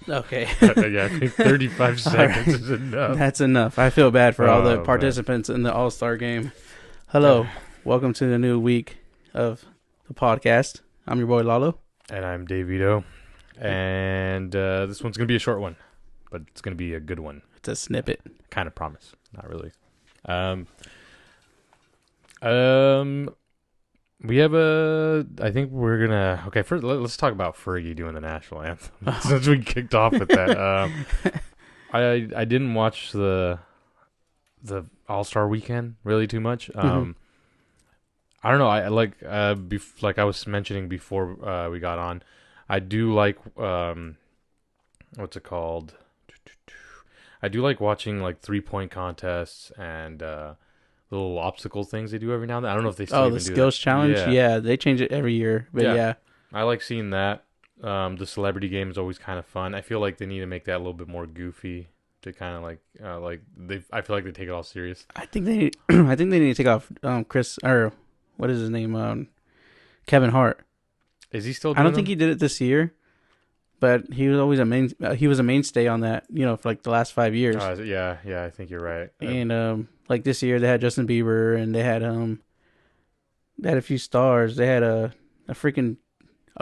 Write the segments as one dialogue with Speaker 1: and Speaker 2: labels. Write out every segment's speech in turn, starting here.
Speaker 1: Okay.
Speaker 2: Yeah, I think 35 seconds
Speaker 1: right.
Speaker 2: is enough.
Speaker 1: That's enough. I feel bad for all the
Speaker 2: Oh, man.
Speaker 1: participants in the All-Star game. Hello. Welcome to the new week of the podcast. I'm your boy Lalo.
Speaker 2: And I'm Davito. And this one's going to be a short one, but it's going to be a good one.
Speaker 1: It's a snippet.
Speaker 2: Kind of promise. Not really. We have I think we're going to... Okay, first, let's talk about Fergie doing the national anthem. Since we kicked off with that. I didn't watch the All-Star weekend really too much. I don't know. I like like I was mentioning before we got on. I do like what's it called? I do like watching like 3-point contests and little obstacle things they do every now and then. I don't know if they still even do
Speaker 1: the skills
Speaker 2: that.
Speaker 1: challenge. Yeah, they change it every year. But yeah.
Speaker 2: I like seeing that. The celebrity game is always kind of fun. I feel like they need to make that a little bit more goofy to kind of like they. I feel like they take it all serious.
Speaker 1: I think they I think they need to take off Chris, or what is his name? Kevin Hart.
Speaker 2: Is he still doing
Speaker 1: I don't think he did it this year, but he was always he was a mainstay on that, for like the last 5 years.
Speaker 2: Yeah, I think you're right.
Speaker 1: And like this year they had Justin Bieber, and they had a few stars. They had a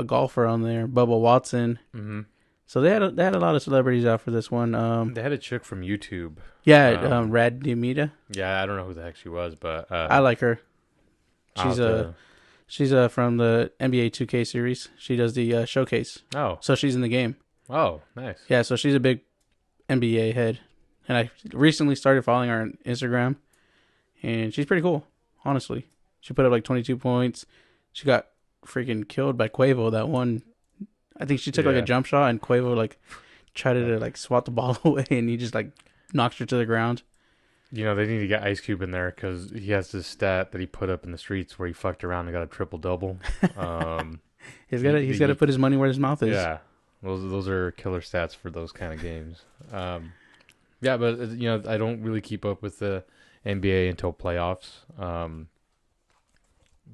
Speaker 1: golfer on there, Bubba Watson.
Speaker 2: Mm-hmm.
Speaker 1: So they had a lot of celebrities out for this one.
Speaker 2: They had a chick from YouTube.
Speaker 1: Yeah, Rad Demita.
Speaker 2: Yeah, I don't know who the heck she was, but
Speaker 1: I like her. She's from the NBA 2K series. She does the showcase.
Speaker 2: Oh.
Speaker 1: So she's in the game.
Speaker 2: Oh, nice.
Speaker 1: Yeah, so she's a big NBA head. And I recently started following her on Instagram. And she's pretty cool, honestly. She put up like 22 points. She got freaking killed by Quavo that one. I think she took like a jump shot, and Quavo like tried to like swat the ball away, and he just like knocked her to the ground.
Speaker 2: They need to get Ice Cube in there because he has this stat that he put up in the streets where he fucked around and got a triple-double.
Speaker 1: He's got to put his money where his mouth is.
Speaker 2: Yeah, those are killer stats for those kind of games. Yeah, but I don't really keep up with the NBA until playoffs.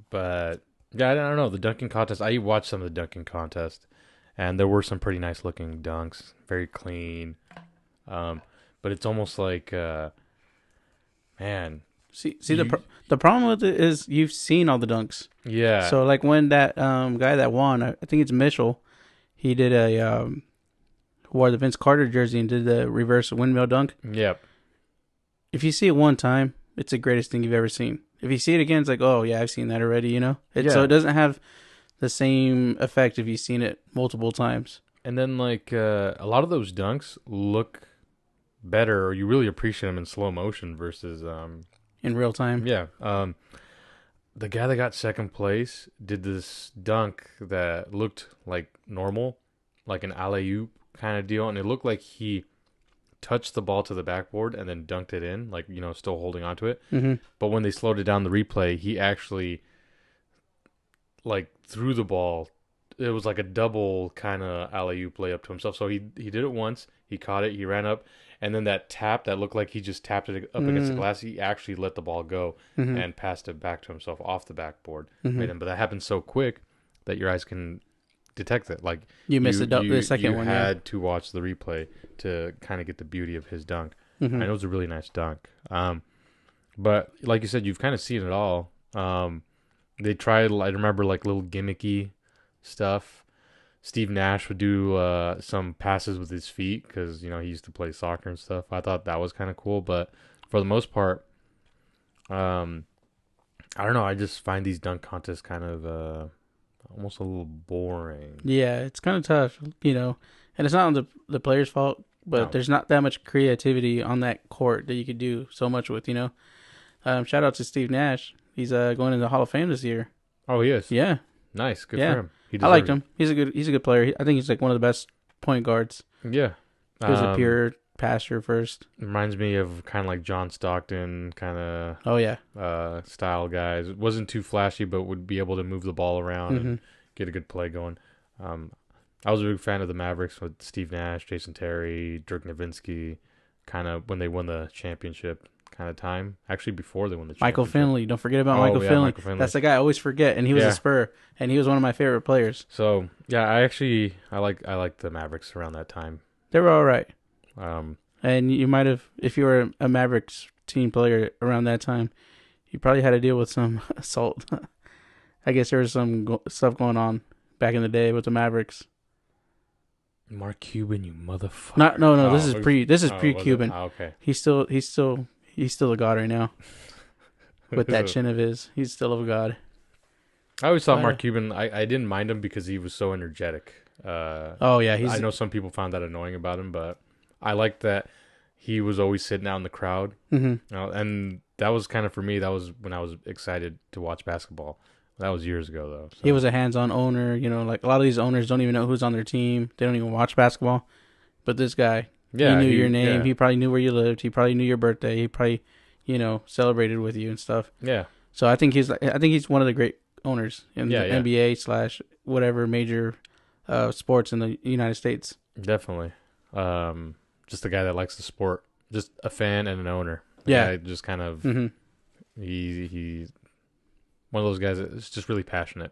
Speaker 2: But yeah, I don't know, the dunking contest. I watched some of the dunking contest, and there were some pretty nice looking dunks, very clean. But it's almost like. Man,
Speaker 1: the problem with it is you've seen all the dunks.
Speaker 2: Yeah.
Speaker 1: So like when that guy that won, I think it's Mitchell, he did wore the Vince Carter jersey and did the reverse windmill dunk.
Speaker 2: Yep.
Speaker 1: If you see it one time, it's the greatest thing you've ever seen. If you see it again, it's like, oh yeah, I've seen that already. So it doesn't have the same effect if you've seen it multiple times.
Speaker 2: And then like a lot of those dunks look better, or you really appreciate them in slow motion versus
Speaker 1: in real time.
Speaker 2: Yeah. The guy that got second place did this dunk that looked like normal, like an alley-oop kind of deal, and it looked like he touched the ball to the backboard and then dunked it in, like still holding onto it.
Speaker 1: Mm-hmm.
Speaker 2: But when they slowed it down the replay, he actually like threw the ball. It was like a double kind of alley-oop layup to himself. So he did it once, he caught it, he ran up. And then that tap that looked like he just tapped it up against the glass, he actually let the ball go and passed it back to himself off the backboard. But that happened so quick that your eyes can detect it. Like
Speaker 1: you missed the second one.
Speaker 2: You had to watch the replay to kind of get the beauty of his dunk. I know it was a really nice dunk. But like you said, you've kind of seen it all. They tried, I remember, like little gimmicky stuff. Steve Nash would do some passes with his feet because, he used to play soccer and stuff. I thought that was kind of cool. But for the most part, I don't know. I just find these dunk contests kind of almost a little boring.
Speaker 1: Yeah, it's kind of tough, and it's not on the player's fault, but there's not that much creativity on that court that you could do so much with, Shout out to Steve Nash. He's going into the Hall of Fame this year.
Speaker 2: Oh, he is?
Speaker 1: Yeah.
Speaker 2: Nice. Good for him.
Speaker 1: I liked him. He's a good player. I think he's like one of the best point guards.
Speaker 2: Yeah.
Speaker 1: He was a pure passer first.
Speaker 2: Reminds me of kind of like John Stockton kind of style guys. It wasn't too flashy, but would be able to move the ball around and get a good play going. I was a big fan of the Mavericks with Steve Nash, Jason Terry, Dirk Nowitzki, kind of when they won the championship kind of time. Actually, before they won the
Speaker 1: Michael
Speaker 2: championship.
Speaker 1: Finley. Don't forget about Michael Finley. That's the guy I always forget, and he was a Spur, and he was one of my favorite players.
Speaker 2: So yeah, I like the Mavericks around that time.
Speaker 1: They were all right.
Speaker 2: Um,
Speaker 1: And you might have, if you were a Mavericks team player around that time, you probably had to deal with some assault. I guess there was some stuff going on back in the day with the Mavericks.
Speaker 2: Mark Cuban, you motherfucker.
Speaker 1: Not no no.
Speaker 2: Oh,
Speaker 1: This is
Speaker 2: was
Speaker 1: pre
Speaker 2: it?
Speaker 1: Cuban.
Speaker 2: Oh, okay.
Speaker 1: He's still a god right now with that chin of his. He's still a god.
Speaker 2: I always thought
Speaker 1: But,
Speaker 2: Mark Cuban. I didn't mind him because he was so energetic.
Speaker 1: oh yeah,
Speaker 2: I know some people found that annoying about him, but I liked that he was always sitting out in the crowd.
Speaker 1: Mm-hmm.
Speaker 2: And that was kind of for me. That was when I was excited to watch basketball. That was years ago, though. So.
Speaker 1: He was a hands-on owner. You know, like a lot of these owners don't even know who's on their team. They don't even watch basketball. But this guy, he knew your name.
Speaker 2: Yeah.
Speaker 1: He probably knew where you lived. He probably knew your birthday. He probably, celebrated with you and stuff.
Speaker 2: Yeah.
Speaker 1: So I think he's one of the great owners in the NBA / whatever major sports in the United States.
Speaker 2: Definitely. Just a guy that likes the sport. Just a fan and an owner.
Speaker 1: Yeah.
Speaker 2: Just kind of.
Speaker 1: Mm-hmm.
Speaker 2: He's one of those guys that's just really passionate.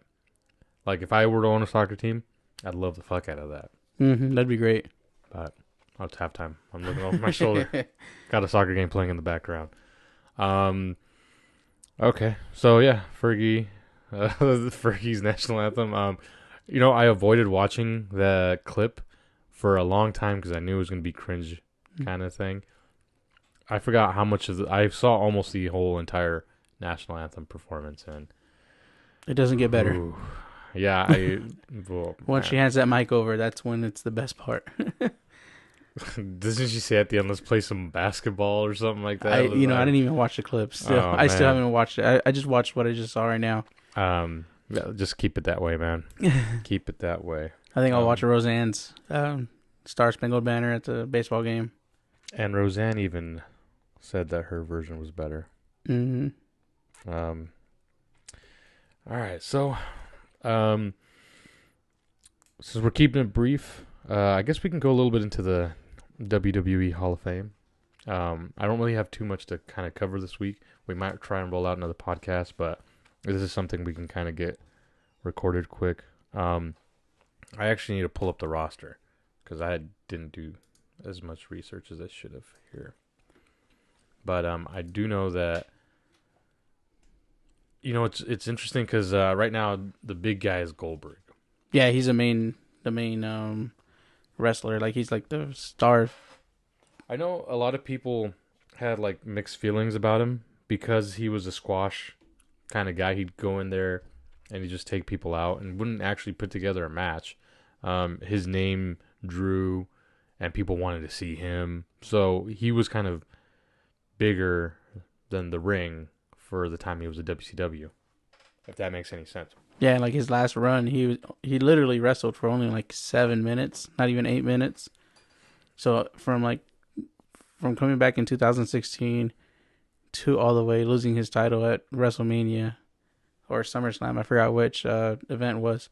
Speaker 2: Like if I were to own a soccer team, I'd love the fuck out of that.
Speaker 1: Mm-hmm. That'd be great.
Speaker 2: But it's halftime. I'm looking over my shoulder. Got a soccer game playing in the background. Okay. So yeah, Fergie, Fergie's national anthem. I avoided watching the clip for a long time because I knew it was going to be cringe kind of thing. I forgot how much of I saw almost the whole entire national anthem performance, and
Speaker 1: it doesn't get better.
Speaker 2: Ooh, yeah,
Speaker 1: Once she hands that mic over, that's when it's the best part.
Speaker 2: Doesn't she say at the end, "Let's play some basketball" or something like that?
Speaker 1: I didn't even watch the clips. Still, I still haven't watched it. I just watched what I just saw right now.
Speaker 2: Just keep it that way, man. Keep it that way.
Speaker 1: I think I'll watch Roseanne's Star Spangled Banner at the baseball game.
Speaker 2: And Roseanne even said that her version was better.
Speaker 1: Mm-hmm.
Speaker 2: All right, so since we're keeping it brief, I guess we can go a little bit into the WWE Hall of Fame. I don't really have too much to kind of cover this week. We might try and roll out another podcast, but this is something we can kind of get recorded quick. I actually need to pull up the roster because I didn't do as much research as I should have here. But I do know that, it's interesting because right now the big guy is Goldberg.
Speaker 1: Yeah, he's the main wrestler. Like he's like the star.
Speaker 2: I know a lot of people had like mixed feelings about him because he was a squash kind of guy. He'd go in there and he'd just take people out and wouldn't actually put together a match. His name drew and people wanted to see him. So he was kind of bigger than the ring for the time he was at WCW, if that makes any sense.
Speaker 1: Yeah, like his last run, he literally wrestled for only like 7 minutes, not even 8 minutes. So from coming back in 2016 to all the way losing his title at WrestleMania or SummerSlam, I forgot which event was.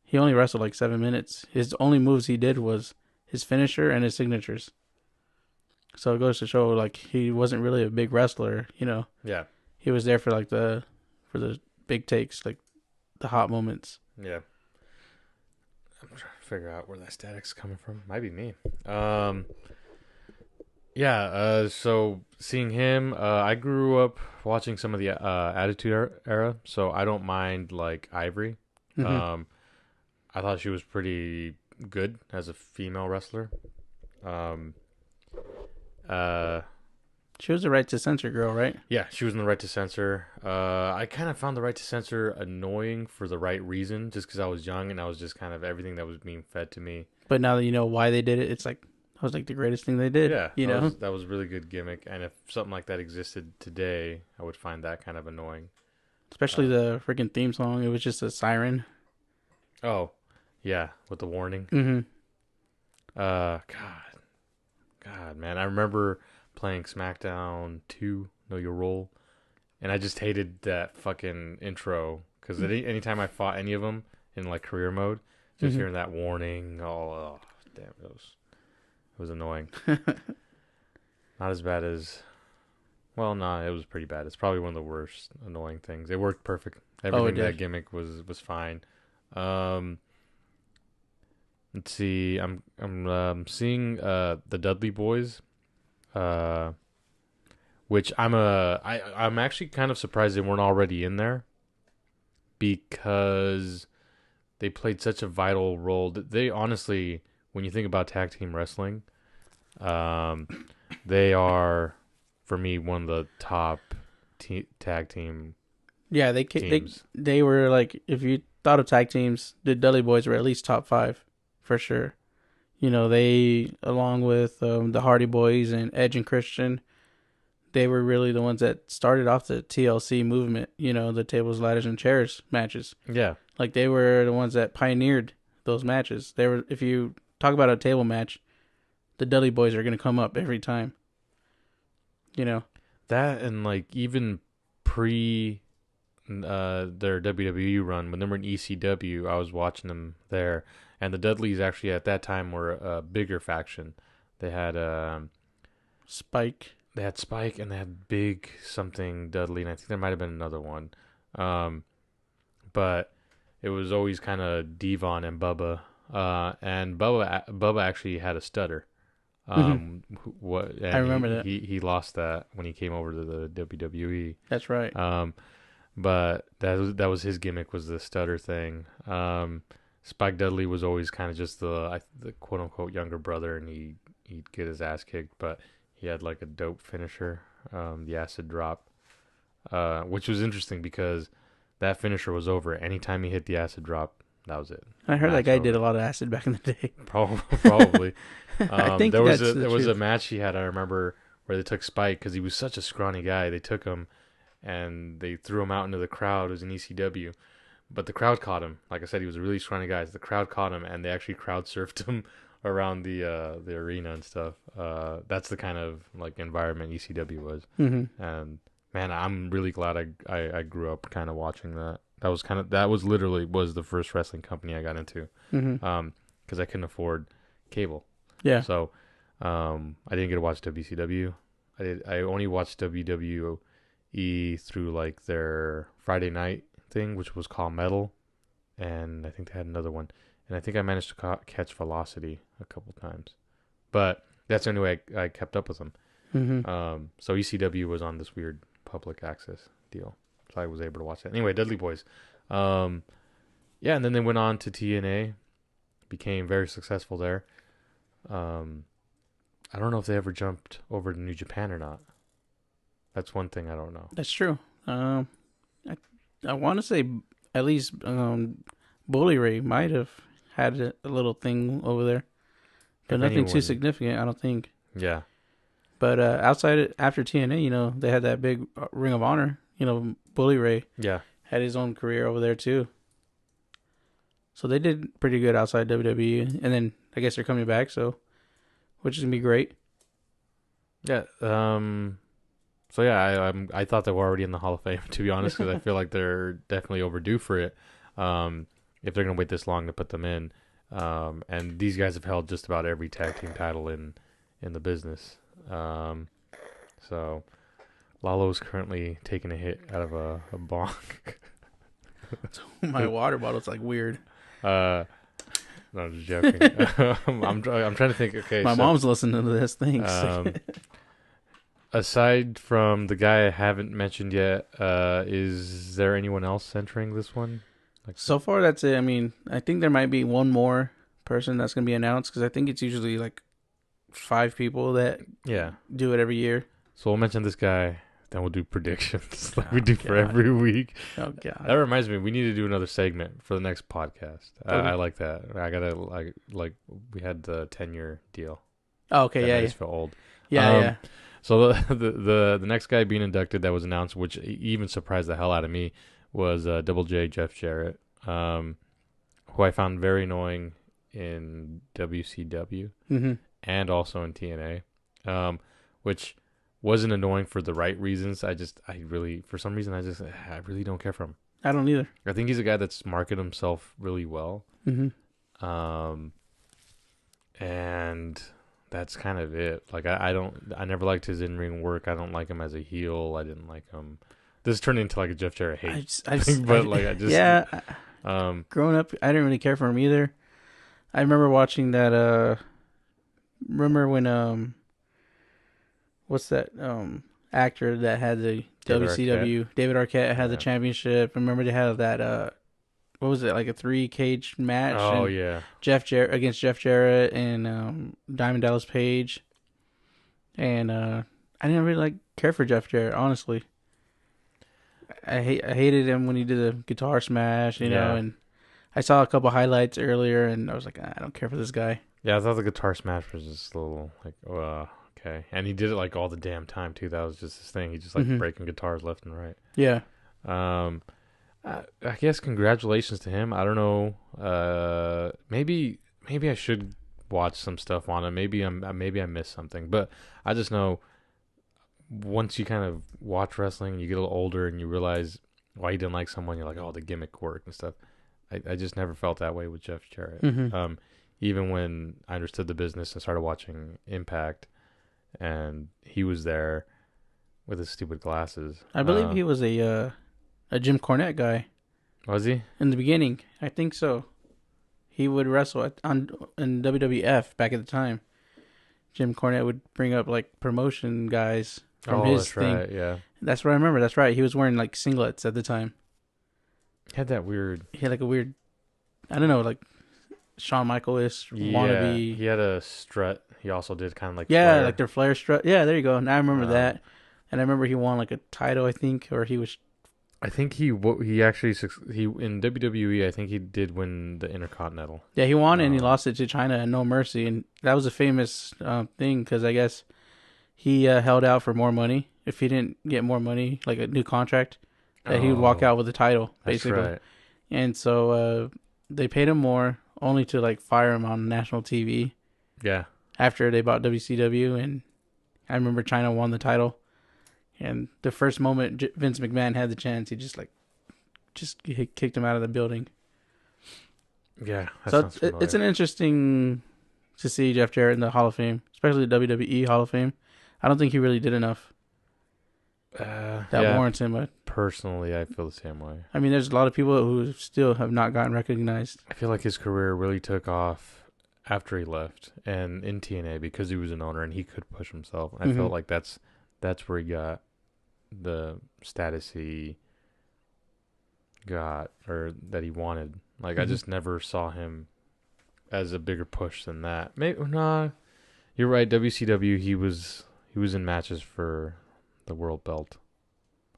Speaker 1: He only wrestled like 7 minutes. His only moves he did was his finisher and his signatures. So it goes to show like he wasn't really a big wrestler,
Speaker 2: Yeah.
Speaker 1: He was there for like the big takes, like the hot moments.
Speaker 2: Yeah. I'm trying to figure out where that static's coming from. Might be me. So seeing him, I grew up watching some of the Attitude Era, so I don't mind like Ivory.
Speaker 1: Mm-hmm.
Speaker 2: I thought she was pretty good as a female wrestler.
Speaker 1: She was the Right to Censor girl, right?
Speaker 2: Yeah, she was in the Right to Censor. I kind of found the Right to Censor annoying for the right reason, just because I was young and I was just kind of everything that was being fed to me.
Speaker 1: But now that you know why they did it, it's like that was like the greatest thing they did.
Speaker 2: Yeah,
Speaker 1: know,
Speaker 2: that was a really good gimmick. And if something like that existed today, I would find that kind of annoying.
Speaker 1: Especially the freaking theme song. It was just a siren.
Speaker 2: Oh, yeah, with the warning.
Speaker 1: Mm-hmm.
Speaker 2: God, man, I remember playing SmackDown 2, Know Your Role, and I just hated that fucking intro because anytime I fought any of them in like career mode, just hearing that warning, damn, it was annoying. Not as bad as, well, no, it was pretty bad. It's probably one of the worst annoying things. It worked perfect. Everything that gimmick was fine. let's see. I'm seeing the Dudley Boys, uh, which I'm actually kind of surprised they weren't already in there because they played such a vital role. They honestly, when you think about tag team wrestling, um, they are for me one of the top tag team
Speaker 1: Yeah,
Speaker 2: teams.
Speaker 1: they were like, if you thought of tag teams, the Dudley Boys were at least top 5 for sure. You know, they, along with the Hardy Boys and Edge and Christian, they were really the ones that started off the TLC movement. You know, the tables, ladders, and chairs matches.
Speaker 2: Yeah,
Speaker 1: Like, they were the ones that pioneered those matches. They were, if you talk about a table match, the Dudley Boys are going to come up every time. You know,
Speaker 2: that and like even pre their WWE run when they were in ECW, I was watching them there, and the Dudleys actually at that time were a bigger faction. They had
Speaker 1: Spike.
Speaker 2: they had Spike and they had Big something Dudley, and I think there might have been another one. But it was always kind of Devon and Bubba. And Bubba actually had a stutter.
Speaker 1: I remember that.
Speaker 2: He lost that when he came over to the WWE.
Speaker 1: That's right.
Speaker 2: But that was his gimmick, was the stutter thing. Spike Dudley was always kind of just the quote unquote younger brother, and he'd get his ass kicked, but he had like a dope finisher, the acid drop, which was interesting because that finisher was over. Anytime he hit the acid drop, that was it.
Speaker 1: I heard that guy did a lot of acid back in the day.
Speaker 2: Probably.
Speaker 1: I think
Speaker 2: there was a match he had, I remember, where they took Spike because he was such a scrawny guy. They took him and they threw him out into the crowd. It was an ECW, but the crowd caught him. Like I said, he was a really scrawny guy. So the crowd caught him, and they actually crowd surfed him around the arena and stuff. That's the kind of like environment ECW was.
Speaker 1: Mm-hmm.
Speaker 2: And man, I'm really glad I grew up kind of watching that. That was literally the first wrestling company I got into.
Speaker 1: Mm-hmm.
Speaker 2: Because I couldn't afford cable.
Speaker 1: Yeah.
Speaker 2: So I didn't get to watch WCW. I only watched WWE through like their Friday night thing, which was called Metal, and I think they had another one. And I think I managed to catch Velocity a couple times, but that's the only way I kept up with them.
Speaker 1: Mm-hmm.
Speaker 2: So ECW was on this weird public access deal, so I was able to watch that. Anyway, Dudley Boys. Yeah, and then they went on to TNA, became very successful there. I don't know if they ever jumped over to New Japan or not. That's one thing I don't know.
Speaker 1: That's true. I want to say at least Bully Ray might have had a little thing over there, but nothing too significant, I don't think.
Speaker 2: Yeah.
Speaker 1: But after TNA, you know, they had that big Ring of Honor. You know, Bully Ray.
Speaker 2: Yeah.
Speaker 1: Had his own career over there too. So they did pretty good outside WWE, and then I guess they're coming back, so which is gonna be great.
Speaker 2: Yeah. So yeah, I thought they were already in the Hall of Fame, to be honest, because I feel like they're definitely overdue for it. If they're gonna wait this long to put them in, and these guys have held just about every tag team title in the business. So Lalo's currently taking a hit out of a bong.
Speaker 1: My water bottle's like weird.
Speaker 2: No, I'm just joking. I'm trying to think. Okay,
Speaker 1: my mom's listening to this. Thanks.
Speaker 2: Aside from the guy I haven't mentioned yet, is there anyone else entering this one?
Speaker 1: So far, that's it. I mean, I think there might be one more person that's going to be announced because I think it's usually like 5 people that do it every year.
Speaker 2: So we'll mention this guy, then we'll do predictions like we do for every week.
Speaker 1: Oh, God.
Speaker 2: That reminds me, we need to do another segment for the next podcast. I like that. I got to, like we had the 10-year deal.
Speaker 1: Oh, okay,
Speaker 2: that
Speaker 1: yeah.
Speaker 2: I just feel old.
Speaker 1: Yeah.
Speaker 2: So the next guy being inducted that was announced, which even surprised the hell out of me, was Double J Jeff Jarrett, who I found very annoying in WCW and also in TNA, which wasn't annoying for the right reasons. I really don't care for him.
Speaker 1: I don't either.
Speaker 2: I think he's a guy that's marketed himself really well. And that's kind of it. Like I never liked his in-ring work. I don't like him as a heel. I didn't like him. This turned into like a Jeff Jarrett hate.
Speaker 1: Growing up, I didn't really care for him either. I remember watching that. Remember when what's that actor that had the
Speaker 2: David
Speaker 1: WCW? David Arquette had the
Speaker 2: Yeah.
Speaker 1: championship. Remember they had that what was it, like a 3 cage match,
Speaker 2: Oh
Speaker 1: and
Speaker 2: yeah.
Speaker 1: Jeff Jarrett against Jeff Jarrett and Diamond Dallas Page, and I didn't really like care for Jeff Jarrett, honestly. I hated him when he did the guitar smash,
Speaker 2: Yeah.
Speaker 1: and I saw a couple highlights earlier, and I was like, I don't care for this guy.
Speaker 2: Yeah, I thought the guitar smash was just a little like, okay. And he did it like all the damn time too. That was just his thing. He just like breaking guitars left and right.
Speaker 1: Yeah.
Speaker 2: I guess congratulations to him. I don't know. Maybe I should watch some stuff on it. Maybe I missed something. But I just know once you kind of watch wrestling, you get a little older and you realize why you didn't like someone. You're like, oh, the gimmick work and stuff. I just never felt that way with Jeff Jarrett. Even when I understood the business and started watching Impact, and he was there with his stupid glasses.
Speaker 1: I believe he was a Jim Cornette guy.
Speaker 2: Was he?
Speaker 1: In the beginning, I think so. He would wrestle in WWF back at the time. Jim Cornette would bring up like promotion guys from his
Speaker 2: that's
Speaker 1: thing.
Speaker 2: right. Yeah,
Speaker 1: That's what I remember. That's right. He was wearing like singlets at the time.
Speaker 2: he had that weird.
Speaker 1: He had like a weird, I don't know, like Shawn Michaels wannabe.
Speaker 2: He had a strut. He also did kind of like
Speaker 1: Yeah,
Speaker 2: Flair.
Speaker 1: like their Flair strut. Yeah, there you go. Now I remember that. And I remember he won like a title, I think, or he was.
Speaker 2: I think he actually in WWE. I think he did win the Intercontinental.
Speaker 1: Yeah, he won and he lost it to China and No Mercy, and that was a famous thing because I guess he held out for more money. If he didn't get more money, like a new contract, that he would walk out with the title, basically.
Speaker 2: That's right.
Speaker 1: And so they paid him more, only to like fire him on national TV.
Speaker 2: Yeah.
Speaker 1: After they bought WCW, and I remember China won the title, and the first moment Vince McMahon had the chance, he just kicked him out of the building.
Speaker 2: Yeah.
Speaker 1: So it's an interesting to see Jeff Jarrett in the Hall of Fame, especially the WWE Hall of Fame. I don't think he really did enough that warrants him.
Speaker 2: Personally, I feel the same way.
Speaker 1: I mean, there's a lot of people who still have not gotten recognized.
Speaker 2: I feel like his career really took off after he left and in TNA because he was an owner and he could push himself. I felt like that's where he got the status he got or that he wanted. Like I just never saw him as a bigger push than that. Maybe you're right. WCW he was in matches for the world belt.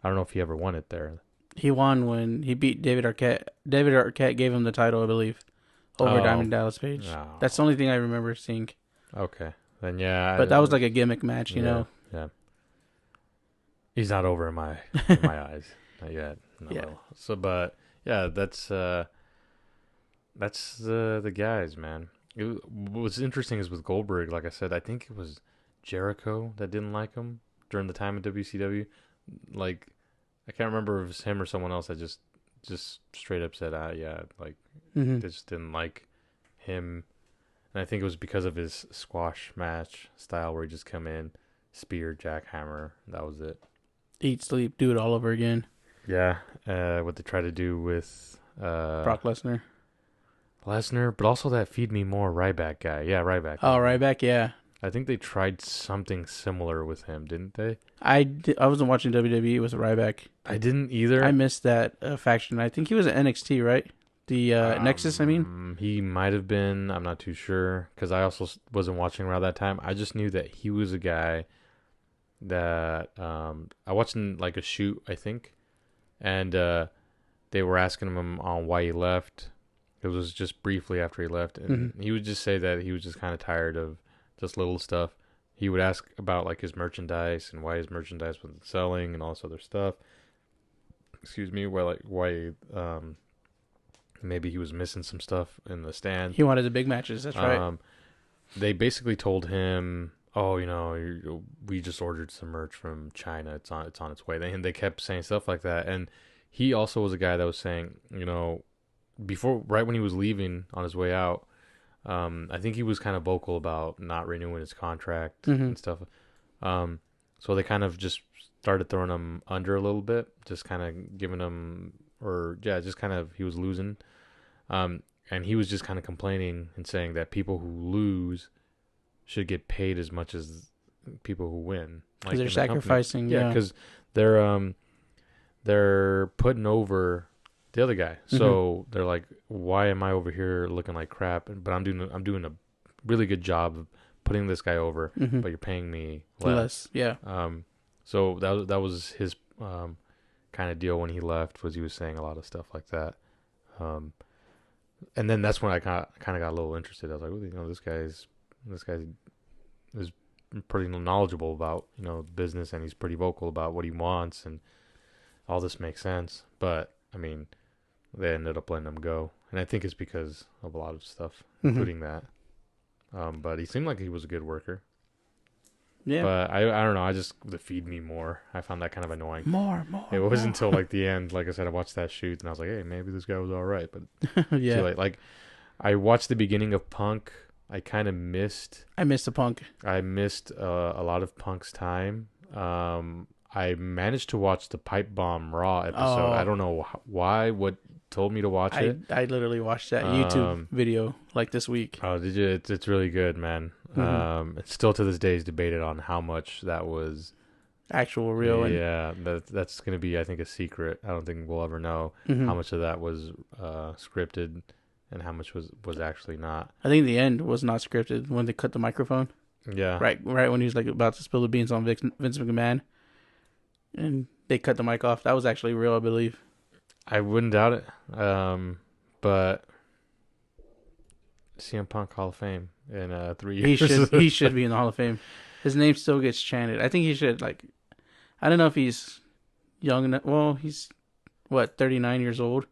Speaker 2: I don't know if he ever won it there.
Speaker 1: He won when he beat David Arquette. David Arquette gave him the title, I believe, over Diamond Dallas Page.
Speaker 2: No.
Speaker 1: That's the only thing I remember seeing.
Speaker 2: Okay. Then yeah.
Speaker 1: But that was like a gimmick match, you know.
Speaker 2: Yeah. He's not over in my eyes. Not yet. No. Yeah. So but yeah, that's the guys, man. What's interesting is with Goldberg, like I said, I think it was Jericho that didn't like him during the time of WCW. Like I can't remember if it was him or someone else that just straight up said, they just didn't like him. And I think it was because of his squash match style where he just come in, spear, jackhammer, that was it.
Speaker 1: Eat, sleep, do it all over again.
Speaker 2: Yeah, what they try to do with
Speaker 1: Brock Lesnar,
Speaker 2: but also that Feed Me More Ryback guy. Yeah, Ryback.
Speaker 1: Oh, Ryback, yeah.
Speaker 2: I think they tried something similar with him, didn't they?
Speaker 1: I wasn't watching WWE with Ryback.
Speaker 2: I didn't either.
Speaker 1: I missed that faction. I think he was at NXT, right? The Nexus, I mean?
Speaker 2: He might have been. I'm not too sure because I also wasn't watching around that time. I just knew that he was a guy that I watched in like a shoot, I think, and they were asking him on why he left. It was just briefly after he left, and he would just say that he was just kind of tired of just little stuff. He would ask about like his merchandise and why his merchandise wasn't selling and all this other stuff. Excuse me, why maybe he was missing some stuff in the stand.
Speaker 1: He wanted the big matches. That's right.
Speaker 2: They basically told him, "Oh, we just ordered some merch from China. It's on its way." And they kept saying stuff like that. And he also was a guy that was saying, right when he was leaving on his way out, I think he was kind of vocal about not renewing his contract and stuff. So they kind of just started throwing him under a little bit, just kind of giving him, just kind of he was losing. And and he was just kind of complaining and saying that people who lose should get paid as much as people who win.
Speaker 1: Because they're sacrificing.
Speaker 2: Yeah, because they're putting over the other guy. So they're like, why am I over here looking like crap? But I'm doing a really good job of putting this guy over, but you're paying me less.
Speaker 1: Yeah.
Speaker 2: So that was his kind of deal when he left, was he was saying a lot of stuff like that. And then that's when I kind of got a little interested. I was like, well, you know, this guy is pretty knowledgeable about, you know, business, and he's pretty vocal about what he wants, and all this makes sense. But I mean, they ended up letting him go, and I think it's because of a lot of stuff, including that. But he seemed like he was a good worker. Yeah. But I don't know. The feed me more. I found that kind of annoying.
Speaker 1: More.
Speaker 2: It wasn't until like the end. Like I said, I watched that shoot and I was like, hey, maybe this guy was all right. But
Speaker 1: yeah.
Speaker 2: Too late. Like I watched the beginning of Punk. I kind of missed.
Speaker 1: I missed the Punk.
Speaker 2: I missed a lot of Punk's time. I managed to watch the Pipe Bomb Raw episode. I don't know why. What told me to watch it?
Speaker 1: I literally watched that YouTube video like this week.
Speaker 2: Oh, did you? It's really good, man. It's still to this day is debated on how much that was
Speaker 1: actual real.
Speaker 2: Yeah, that's going to be, I think, a secret. I don't think we'll ever know how much of that was scripted and how much was actually not.
Speaker 1: I think the end was not scripted when they cut the microphone.
Speaker 2: Yeah.
Speaker 1: Right when he was like about to spill the beans on Vince McMahon, and they cut the mic off. That was actually real, I believe.
Speaker 2: I wouldn't doubt it. But CM Punk Hall of Fame in 3 years.
Speaker 1: He should be in the Hall of Fame. His name still gets chanted. I think he should, like, I don't know if he's young enough. Well, he's 39 years old.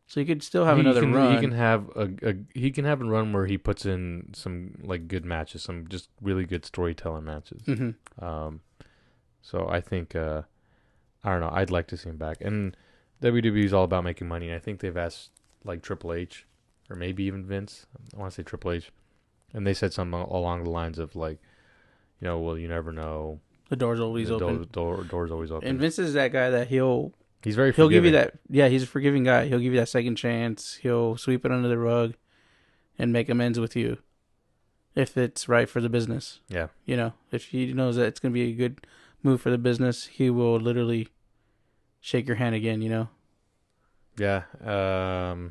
Speaker 1: So he could still have another run.
Speaker 2: He can have a run where he puts in some like good matches, some just really good storytelling matches. So I think I don't know. I'd like to see him back. And WWE is all about making money. And I think they've asked like Triple H or maybe even Vince. I want to say Triple H, and they said something along the lines of like, you know, well, you never know.
Speaker 1: The door's always open.
Speaker 2: Door's always open.
Speaker 1: And Vince is that guy that
Speaker 2: he's very forgiving.
Speaker 1: He'll give you that. Yeah, he's a forgiving guy. He'll give you that second chance. He'll sweep it under the rug and make amends with you if it's right for the business.
Speaker 2: Yeah.
Speaker 1: You know, if he knows that it's going to be a good move for the business, he will literally shake your hand again, you know?
Speaker 2: Yeah.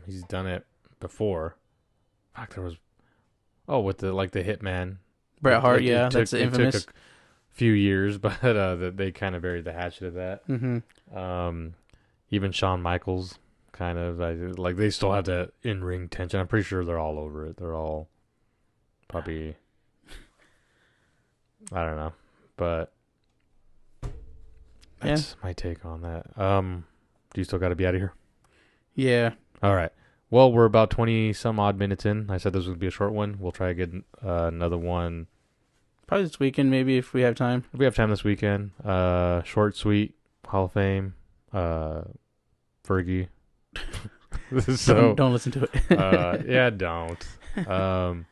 Speaker 2: He's done it before. Fuck, there was... Oh, with the Hitman.
Speaker 1: Bret Hart, that's infamous.
Speaker 2: It took a few years, but they kind of buried the hatchet of that. Even Shawn Michaels, kind of, like they still have that in-ring tension. I'm pretty sure they're all over it. They're all probably... I don't know, but... That's my take on that. Do you still got to be out of here?
Speaker 1: Yeah.
Speaker 2: All right. Well, we're about 20-some odd minutes in. I said this would be a short one. We'll try to get another one.
Speaker 1: Probably this weekend, maybe, if we have time.
Speaker 2: If we have time this weekend. Short, sweet, Hall of Fame, Fergie. So
Speaker 1: don't listen to
Speaker 2: it. Yeah, don't. So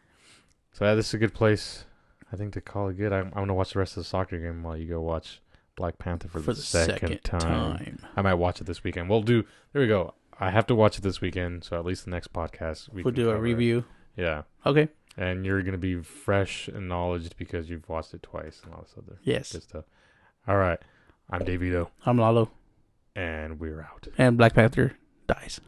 Speaker 2: yeah, this is a good place, I think, to call it good. I'm going to watch the rest of the soccer game while you go watch Black Panther for the second time. I might watch it this weekend. There we go. I have to watch it this weekend, so at least the next podcast
Speaker 1: we'll do a review.
Speaker 2: Yeah.
Speaker 1: Okay.
Speaker 2: And you're going to be fresh and knowledgeable because you've watched it twice and all this other good stuff. All right. I'm Davito.
Speaker 1: I'm Lalo.
Speaker 2: And we're out.
Speaker 1: And Black Panther dies.